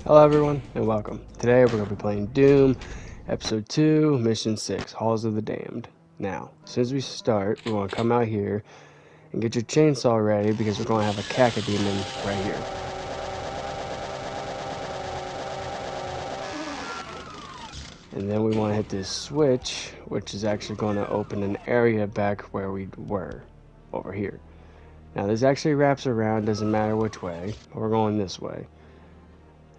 Hello everyone and welcome. Today we're going to be playing Doom, Episode 2, Mission 6, Halls of the Damned. Now, as soon as we start, we want to come out here and get your chainsaw ready because we're going to have a cacodemon right here. And then we want to hit this switch, which is actually going to open an area back where we were, over here. Now this actually wraps around, doesn't matter which way, but we're going this way.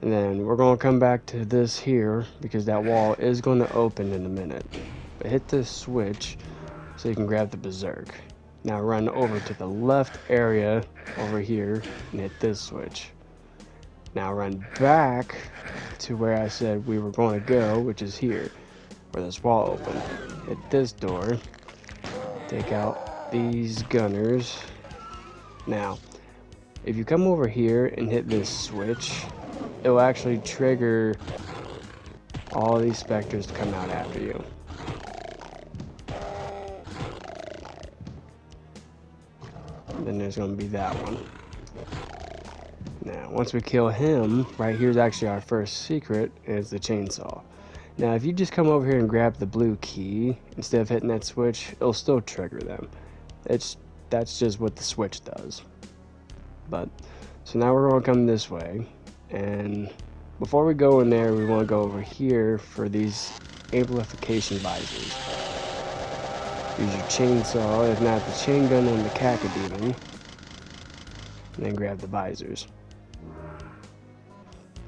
And then we're going to come back to this here because that wall is going to open in a minute. But hit this switch so you can grab the berserk. Now run over to the left area over here and hit this switch. Now run back to where I said we were going to go, which is here, where this wall opened. Hit this door. Take out these gunners. Now, if you come over here and hit this switch, it will actually trigger all these specters to come out after you. And then there's going to be that one. Now, once we kill him, right here's actually our first secret, is the chainsaw. Now, if you just come over here and grab the blue key, instead of hitting that switch, it'll still trigger them. That's just what the switch does. But, so now we're going to come this way. And before we go in there, we want to go over here for these amplification visors. Use your chainsaw, if not the chain gun on the cacodemon, and then grab the visors.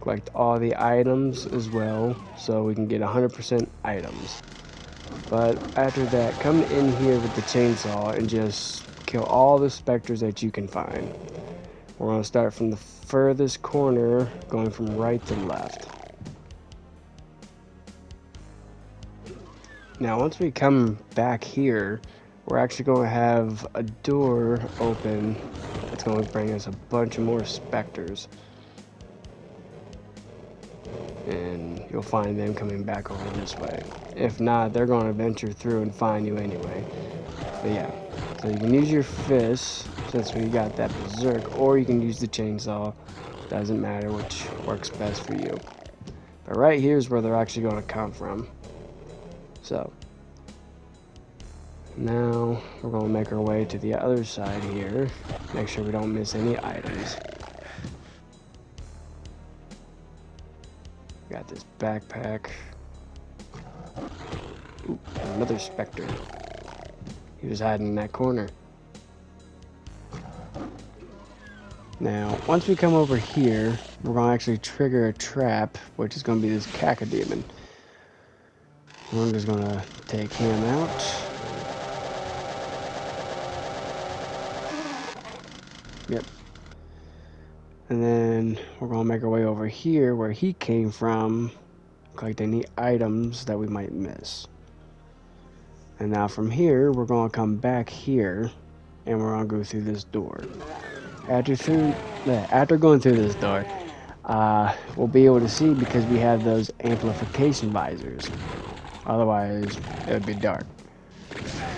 Collect all the items as well, so we can get 100% items. But after that, come in here with the chainsaw and just kill all the specters that you can find. We're going to start from the furthest corner, going from right to left. Now, once we come back here, we're actually going to have a door open. It's going to bring us a bunch of more specters. And you'll find them coming back over this way. If not, they're going to venture through and find you anyway. But yeah, so you can use your fists, since we got that berserk, or you can use the chainsaw. Doesn't matter which works best for you. But right here is where they're actually going to come from. So, now we're going to make our way to the other side here. Make sure we don't miss any items. Got this backpack. Ooh, another specter. He was hiding in that corner. Now, once we come over here, we're going to actually trigger a trap, which is going to be this cacodemon. We're just going to take him out. Yep. And then we're going to make our way over here where he came from, collect any items that we might miss. And now from here, we're going to come back here, and we're going to go through this door. After going through this door, we'll be able to see because we have those amplification visors. Otherwise, it would be dark.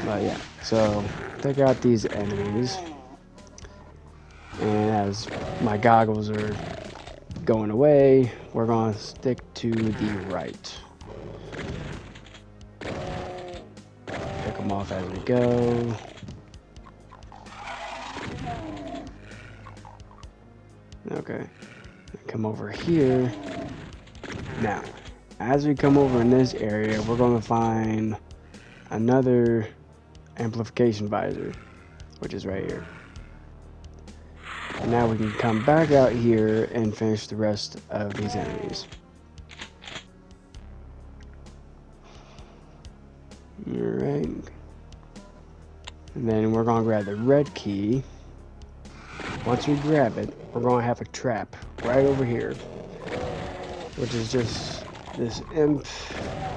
But yeah, so take out these enemies. And as my goggles are going away, we're going to stick to the right. Pick them off as we go. Okay, come over here. Now, as we come over in this area, we're going to find another amplification visor, which is right here. And now we can come back out here and finish the rest of these enemies. Alright. And then we're going to grab the red key. Once we grab it, we're going to have a trap right over here, which is just this imp,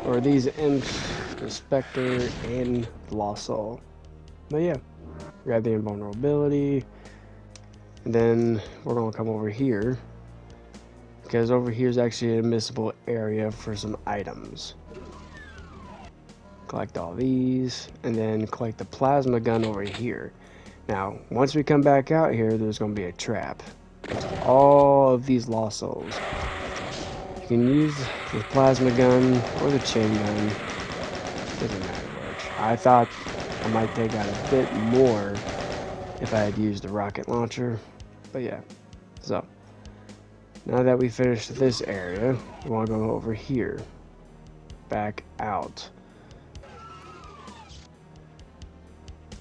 or these imps, the specter, and the lost soul. But yeah, grab the invulnerability, and then we're going to come over here, because over here is actually an admissible area for some items. Collect all these, and then collect the plasma gun over here. Now, once we come back out here, there's going to be a trap. All of these lost souls. You can use the plasma gun or the chain gun. Doesn't matter which. I thought I might take out a bit more if I had used the rocket launcher. But yeah. So, now that we finished this area, we want to go over here. Back out.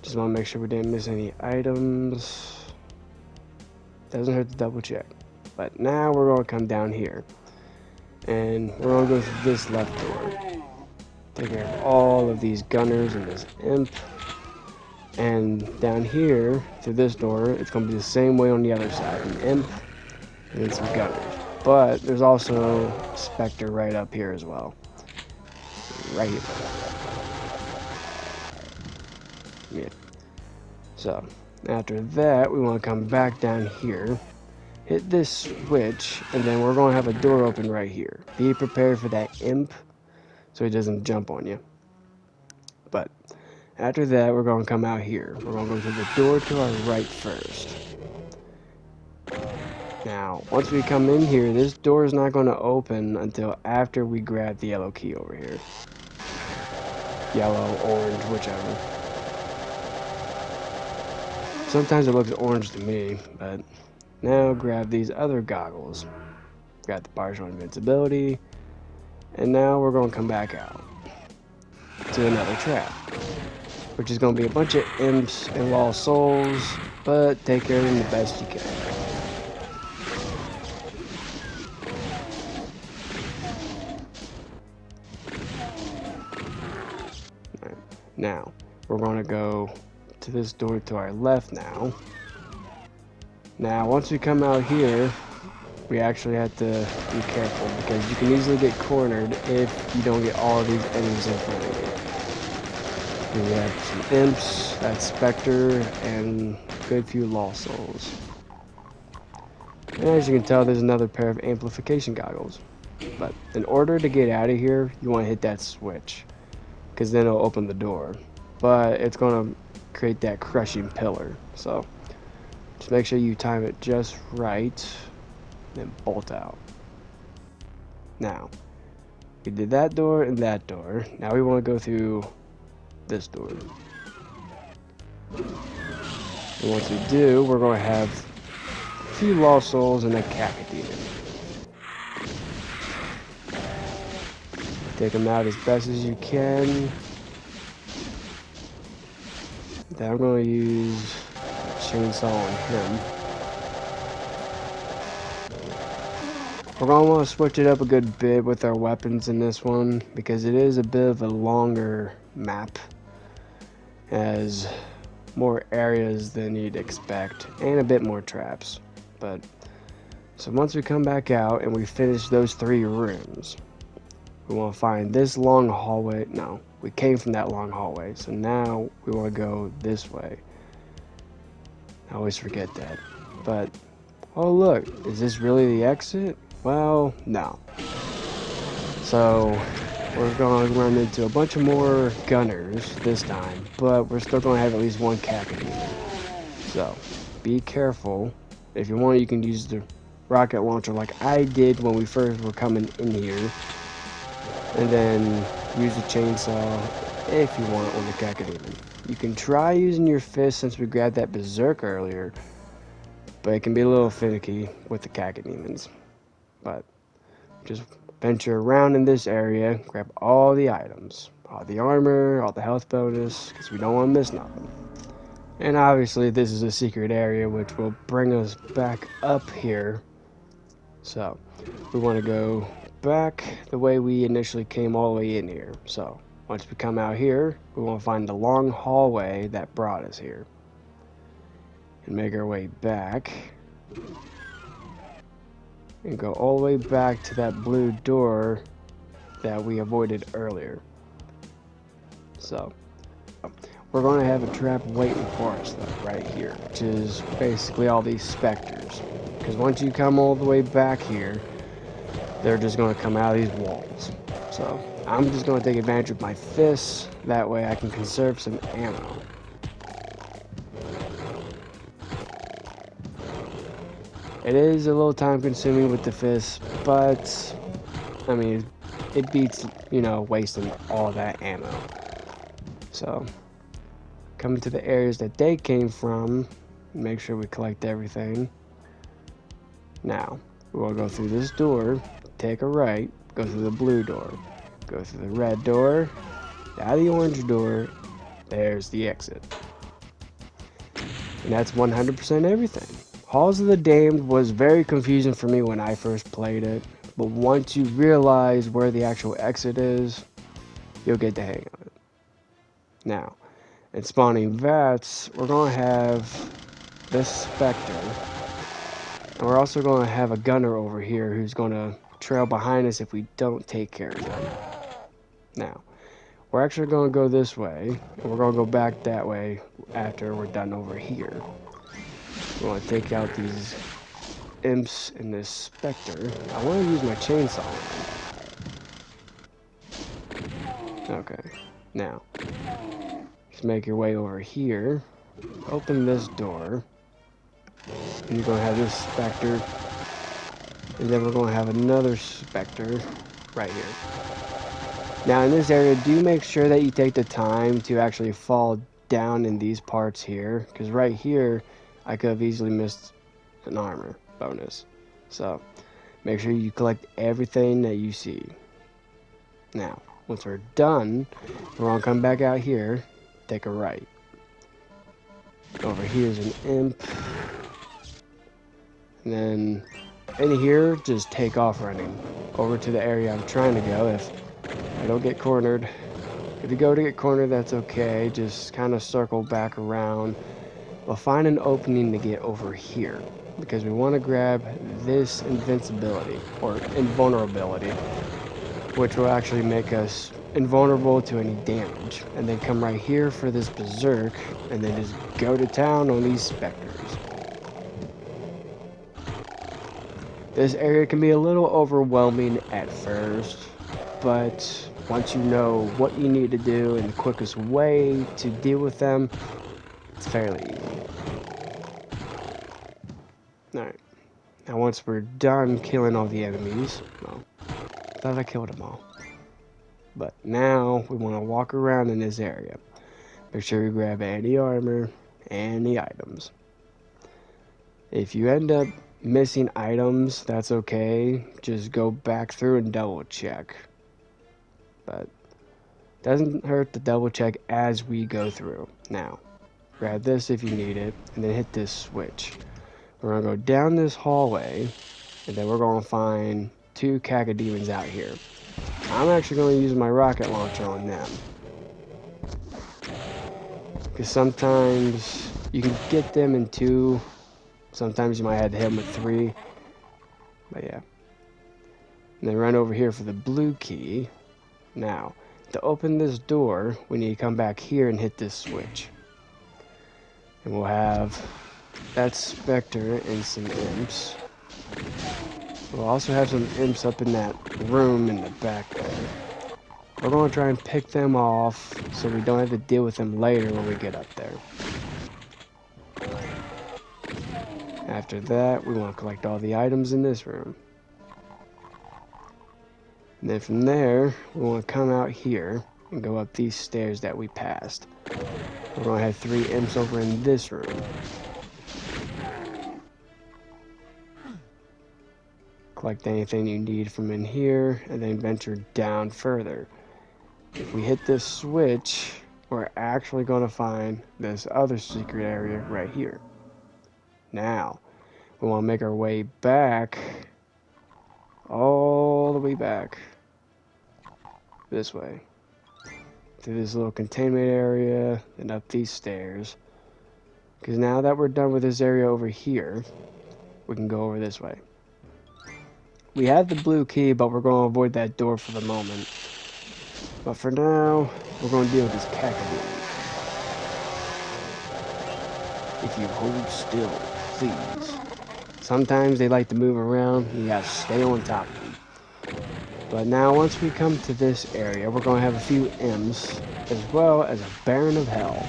Just want to make sure we didn't miss any items. Doesn't hurt to double check. But now we're going to come down here. And we're going to go through this left door. Take care of all of these gunners and this imp. And down here, through this door, it's going to be the same way on the other side. An imp and then some gunners. But there's also a Spectre right up here as well. Right here. Yeah. So, after that, we want to come back down here. Hit this switch, and then we're going to have a door open right here. Be prepared for that imp, so he doesn't jump on you. But after that, we're going to come out here. We're going to go to the door to our right first. Now, once we come in here, this door is not going to open until after we grab the yellow key over here. Yellow, orange, whichever. Sometimes it looks orange to me, but now grab these other goggles. Got the partial invincibility, and now we're going to come back out to another trap, which is going to be a bunch of imps and lost souls, but take care of them the best you can. Right. Now, we're going to go to this door to our left now. Now, once we come out here, we actually have to be careful because you can easily get cornered if you don't get all of these enemies in front of you. We have some imps, that Spectre, and a good few lost souls. And as you can tell, there's another pair of amplification goggles. But in order to get out of here, you want to hit that switch, because then it'll open the door. But it's going to create that crushing pillar, so just make sure you time it just right, then bolt out. Now, we did that door and that door. Now we want to go through this door. And once we do, we're going to have a few lost souls and a Cacodemon. Take them out as best as you can. Then I'm going to use a chainsaw on him. We're going to want to switch it up a good bit with our weapons in this one, because it is a bit of a longer map. It has more areas than you'd expect, and a bit more traps. But so once we come back out and we finish those 3 rooms, we want to find this long hallway. No, we came from that long hallway, so now we want to go this way. I always forget that. But, oh look, is this really the exit? Well, no. So, we're going to run into a bunch of more gunners this time, but we're still going to have at least one Cacodemon. So, be careful. If you want, you can use the rocket launcher like I did when we first were coming in here. And then use the chainsaw if you want on the Cacodemon. You can try using your fist since we grabbed that berserk earlier, but it can be a little finicky with the Cacodemons. But just venture around in this area, grab all the items, all the armor, all the health bonus, because we don't want to miss nothing. And obviously this is a secret area which will bring us back up here. So we want to go back the way we initially came all the way in here. So once we come out here, we want to find the long hallway that brought us here and make our way back and go all the way back to that blue door that we avoided earlier. So we're going to have a trap waiting for us though right here, which is basically all these specters, because once you come all the way back here, they're just going to come out of these walls. So I'm just going to take advantage of my fists. That way I can conserve some ammo. It is a little time consuming with the fists, but I mean, it beats, you know, wasting all that ammo. So, coming to the areas that they came from, make sure we collect everything. Now, we will go through this door, take a right, go through the blue door, go through the red door, out of the orange door, there's the exit. And that's 100% everything. Halls of the Damned was very confusing for me when I first played it, but once you realize where the actual exit is, you'll get the hang of it. Now, in spawning Vats, we're going to have this Spectre, and we're also going to have a gunner over here who's going to trail behind us if we don't take care of him. Now, we're actually going to go this way, and we're going to go back that way after we're done over here. We want to take out these imps and this Spectre. I want to use my chainsaw on them. Okay, now, just make your way over here, open this door, and you're going to have this Spectre, and then we're going to have another Spectre right here. Now in this area, do make sure that you take the time to actually fall down in these parts here, because right here, I could have easily missed an armor bonus. So, make sure you collect everything that you see. Now, once we're done, we're going to come back out here, take a right. Over here is an imp. And then in here, just take off running over to the area I'm trying to go if I don't get cornered. If you go to get cornered, that's okay. Just kind of circle back around. We'll find an opening to get over here because we want to grab this invincibility or invulnerability, which will actually make us invulnerable to any damage. And then come right here for this berserk and then just go to town on these specters. This area can be a little overwhelming at first, but once you know what you need to do and the quickest way to deal with them, it's fairly easy. Alright, now once we're done killing all the enemies, well, I thought I killed them all. But now we want to walk around in this area. Make sure you grab any armor, any items. If you end up missing items, that's okay. Just go back through and double check. But doesn't hurt to double check as we go through. Now, grab this if you need it, and then hit this switch. We're going to go down this hallway, and then we're going to find 2 cacodemons out here. I'm actually going to use my rocket launcher on them. Because sometimes you can get them in 2, sometimes you might have to hit them with 3. But yeah. And then run over here for the blue key. Now, to open this door, we need to come back here and hit this switch. And we'll have that Spectre and some imps. We'll also have some imps up in that room in the back there. We're going to try and pick them off so we don't have to deal with them later when we get up there. After that, we want to collect all the items in this room. And then from there, we want to come out here and go up these stairs that we passed. We're going to have 3 imps over in this room. Collect anything you need from in here, and then venture down further. If we hit this switch, we're actually going to find this other secret area right here. Now, we want to make our way back, all the way back, this way. Through this little containment area, and up these stairs. Because now that we're done with this area over here, we can go over this way. We have the blue key, but we're going to avoid that door for the moment. But for now, we're going to deal with this cacodemon. If you hold still, please. Sometimes they like to move around, you gotta stay on top of them. But now, once we come to this area, we're going to have a few imps, as well as a Baron of Hell.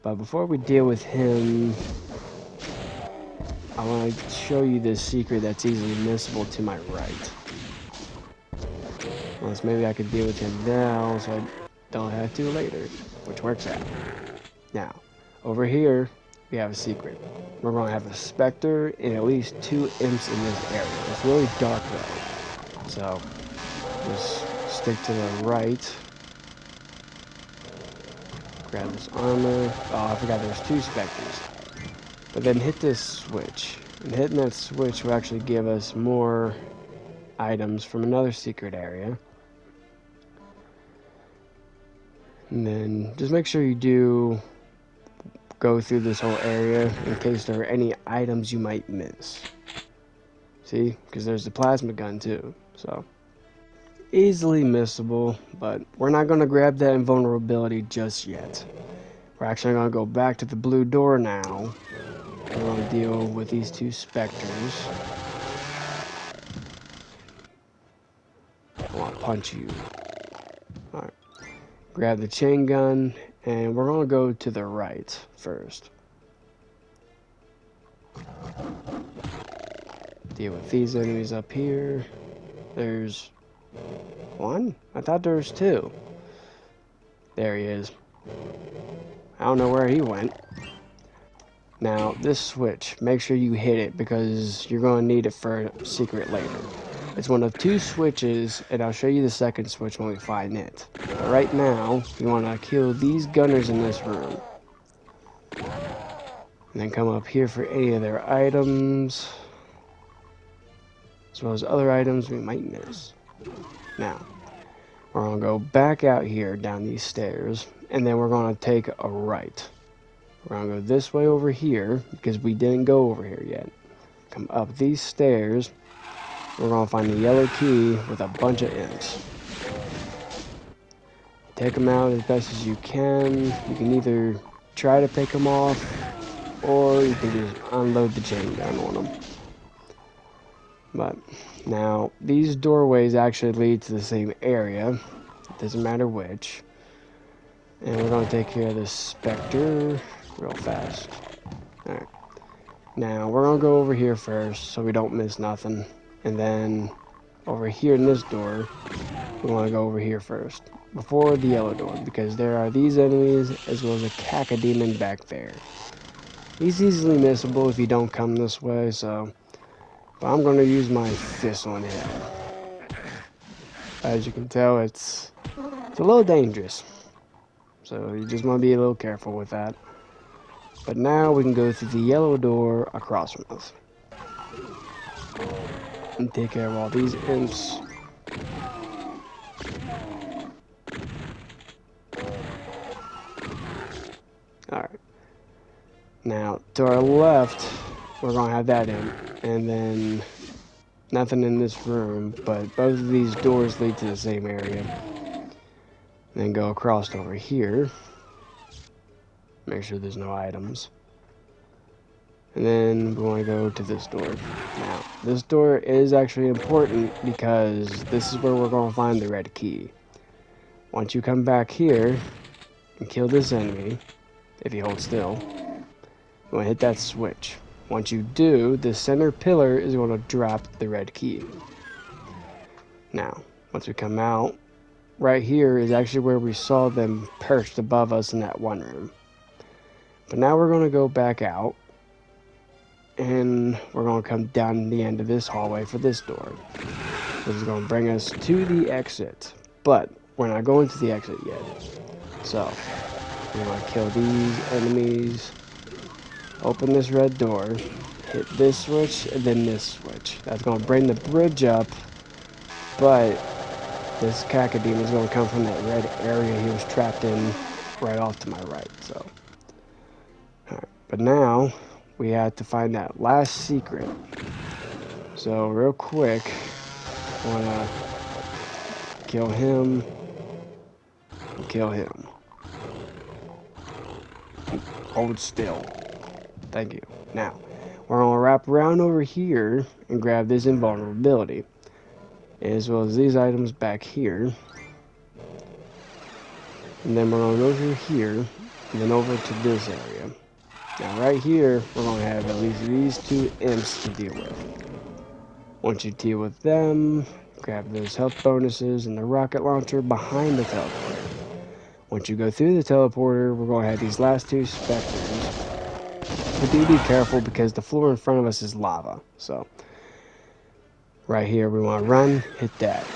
But before we deal with him, I want to show you this secret that's easily missable to my right. Unless maybe I could deal with him now so I don't have to later, which works out. Now, over here, we have a secret. We're going to have a specter and at least 2 imps in this area. It's really dark though, so just stick to the right. Grab this armor. Oh, I forgot there's 2 specters. But then hit this switch. And hitting that switch will actually give us more items from another secret area. And then just make sure you do go through this whole area in case there are any items you might miss. See? Because there's the plasma gun too. So, easily missable, but we're not going to grab that invulnerability just yet. We're actually going to go back to the blue door now. We're going to deal with these 2 specters. I want to punch you. Alright. Grab the chain gun, and we're going to go to the right first. Deal with these enemies up here. There's 1? I thought there was 2. There he is. I don't know where he went. Now, this switch, make sure you hit it because you're going to need it for a secret later. It's one of 2 switches, and I'll show you the second switch when we find it. But right now, you want to kill these gunners in this room. And then come up here for any of their items, as well as other items we might miss. Now, we're going to go back out here down these stairs, and then we're going to take a right. We're going to go this way over here, because we didn't go over here yet. Come up these stairs. We're going to find the yellow key with a bunch of imps. Take them out as best as you can. You can either try to pick them off, or you can just unload the chain gun on them. But now, these doorways actually lead to the same area. It doesn't matter which. And we're going to take care of this specter real fast. Alright. Now, we're going to go over here first so we don't miss nothing. And then, over here in this door, we want to go over here first. Before the yellow door, because there are these enemies as well as a cacodemon back there. He's easily missable if you don't come this way, so... But I'm going to use my fist on him. As you can tell, it's a little dangerous. So you just want to be a little careful with that. But now we can go through the yellow door across from us. And take care of all these imps. Alright. Now, to our left, we're going to have that imp. And then, nothing in this room, but both of these doors lead to the same area. Then go across over here. Make sure there's no items. And then we want to go to this door. Now, this door is actually important because this is where we're going to find the red key. Once you come back here and kill this enemy, if you hold still, you want to hit that switch. Once you do, the center pillar is going to drop the red key. Now, once we come out, right here is actually where we saw them perched above us in that one room. But now we're going to go back out, and we're going to come down the end of this hallway for this door. This is going to bring us to the exit, but we're not going to the exit yet. So, we're going to kill these enemies. Open this red door, hit this switch, and then this switch. That's going to bring the bridge up, but this cacodemon is going to come from that red area he was trapped in right off to my right. So, alright. But now, we have to find that last secret. So, real quick, I want to kill him, and kill him. Hold still. Thank you. Now, we're going to wrap around over here and grab this invulnerability, as well as these items back here. And then we're going to go through here, and then over to this area. Now right here, we're going to have at least these two imps to deal with. Once you deal with them, grab those health bonuses and the rocket launcher behind the teleporter. Once you go through the teleporter, we're going to have these last two specters. But do be careful because the floor in front of us is lava. So, right here, we want to run, hit that.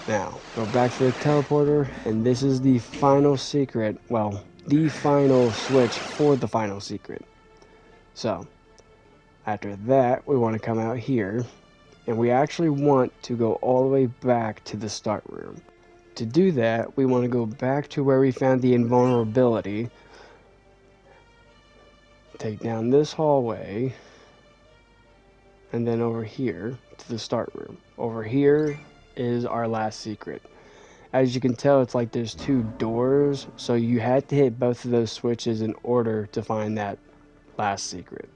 Now, go back to the teleporter, and this is the final secret. Well, the final switch for the final secret. So, after that, we want to come out here, and we actually want to go all the way back to the start room. To do that, we want to go back to where we found the invulnerability, take down this hallway, and then over here to the start room. Over here is our last secret. As you can tell, it's like there's two doors, so you had to hit both of those switches in order to find that last secret.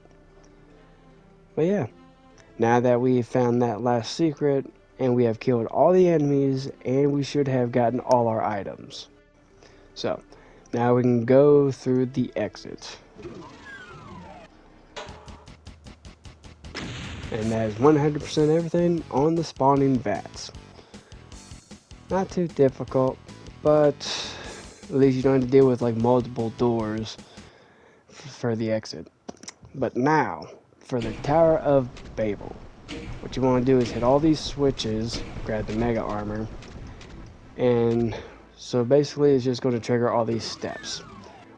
But yeah, now that we've found that last secret, and we have killed all the enemies, and we should have gotten all our items. So, now we can go through the exit. And that is 100% everything on the spawning vats. Not too difficult, but at least you don't have to deal with like multiple doors for the exit. But now, for the Tower of Babel. What you want to do is hit all these switches, grab the mega armor, and so basically it's just going to trigger all these steps.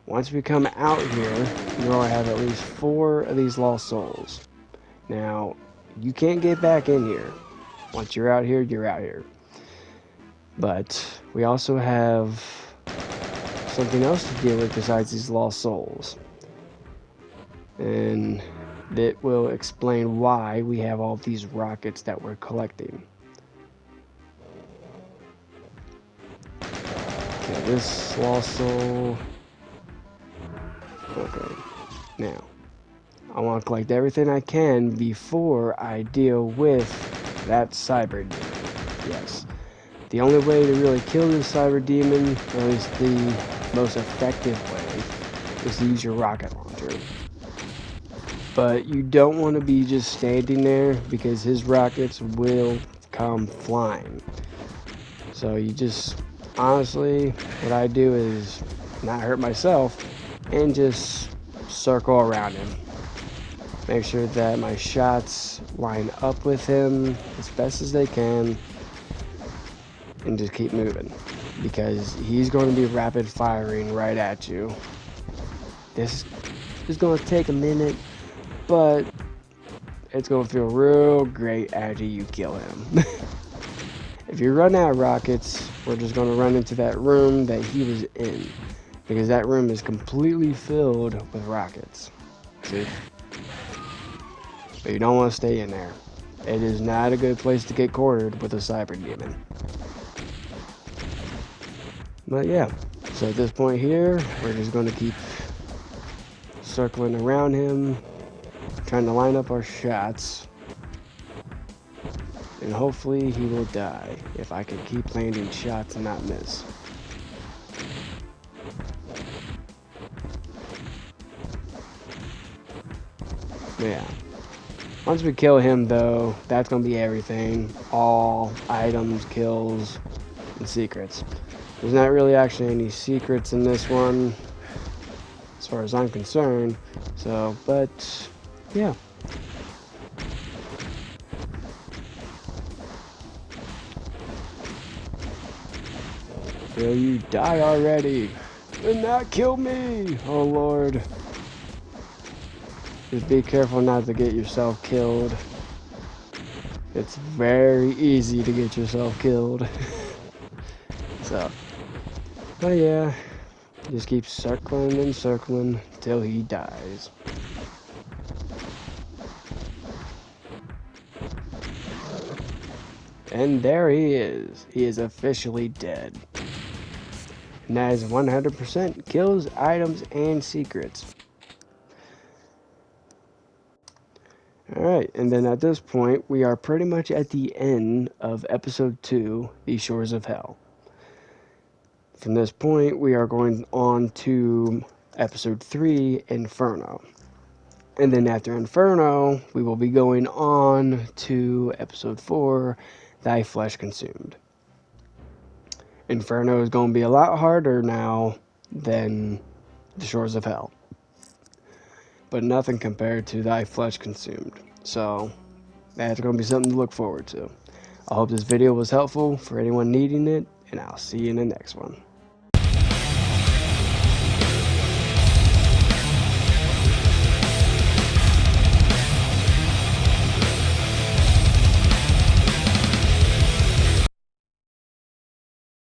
Once we come out here, you're going to have at least 4 of these lost souls. Now, you can't get back in here. Once you're out here, you're out here. But we also have something else to deal with besides these lost souls. And that will explain why we have all these rockets that we're collecting. Okay, this lost soul. Okay, now I want to collect everything I can before I deal with that cyber demon. Yes, the only way to really kill this cyber demon, or at least the most effective way, is to use your rocket launcher. But you don't want to be just standing there because his rockets will come flying. So you just, honestly, what I do is not hurt myself and just circle around him. Make sure that my shots line up with him as best as they can and just keep moving because he's going to be rapid firing right at you. This is going to take a minute, but it's going to feel real great after you kill him. If you run out of rockets, we're just going to run into that room that he was in, because that room is completely filled with rockets. See? But you don't want to stay in there. It is not a good place to get cornered with a cyber demon. But yeah, so at this point here, we're just going to keep circling around him, trying to line up our shots, and hopefully he will die if I can keep landing shots and not miss. Yeah. Once we kill him though, that's gonna be everything. All items, kills, and secrets. There's not really actually any secrets in this one, as far as I'm concerned. So, but yeah. Will you die already? Do not kill me! Oh Lord. Just be careful not to get yourself killed. It's very easy to get yourself killed. So, but yeah, just keep circling and circling till he dies. And there he is. He is officially dead. And that is 100% kills, items, and secrets. Alright, and then at this point, we are pretty much at the end of episode 2, The Shores of Hell. From this point, we are going on to episode 3, Inferno. And then after Inferno, we will be going on to episode 4, Thy Flesh Consumed. Inferno is going to be a lot harder now than the Shores of Hell, but nothing compared to Thy Flesh Consumed. So that's going to be something to look forward to. I hope this video was helpful for anyone needing it, and I'll see you in the next one.